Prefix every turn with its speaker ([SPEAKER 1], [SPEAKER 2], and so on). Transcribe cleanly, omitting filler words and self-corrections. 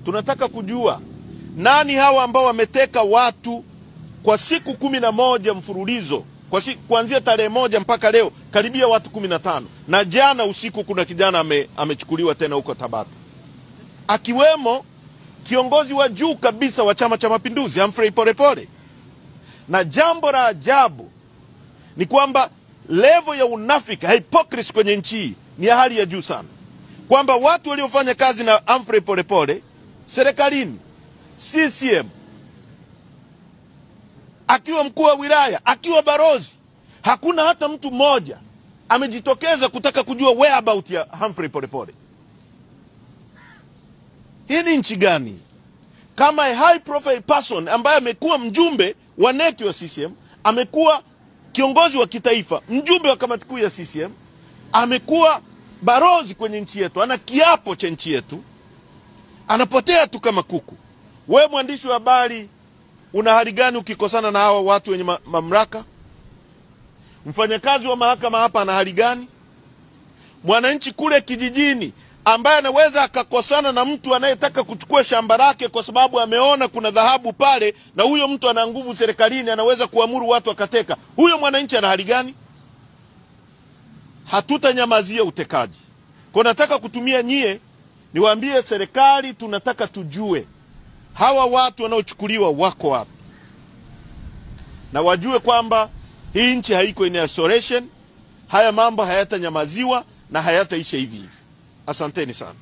[SPEAKER 1] Tunataka kujua nani hawa ambao wameteka watu kwa siku 11 mfululizo, kuanzia tarehe 1 mpaka leo karibia watu 15, na jana usiku kuna kijana amechukuliwa tena huko Tabata, akiwemo kiongozi wa juu kabisa wa Chama cha Mapinduzi Humphrey Polepole. Na jambo la ajabu ni kwamba level ya unafiki, hypocrisy kwenye nchi hii ni ya hali ya juu sana, kwamba watu waliofanya kazi na Humphrey Polepole serikalini, CCM, akiwa mkuu wa wilaya, akiwa barozi, hakuna hata mtu mmoja amejitokeza kutaka kujua whereabout ya Humphrey Polepole. Hii ni nchi gani? Kama a high profile person ambaye amekuwa mjumbe wa NEC wa CCM, amekuwa kiongozi wa kitaifa, mjumbe wa kamati kuu ya CCM, amekuwa barozi kwenye nchi yetu, ana kiapo cha nchi yetu, anapotea tu kama kuku. We mwandishi wa habari, una hali gani ukikosana na hawa watu wenye mamlaka? Mfanyakazi wa mahakama hapa ana hali gani? Mwananchi kule kijijini ambaye anaweza akakosana na mtu anayetaka kuchukua shamba lake kwa sababu ameona kuna dhahabu pale, na huyo mtu ana nguvu serikalini, anaweza kuamuru watu akateka, huyo mwananchi ana hali gani? Hatutanyamazia utekaji. Kwa nataka kutumia nyie niwaambie serikali, tunataka tujue hawa watu wanaochukuliwa wako wapi, na wajue kwamba hii nchi haiko in isolation. Haya mambo hayatanyamaziwa na hayataisha hivi hivi. Asanteni sana.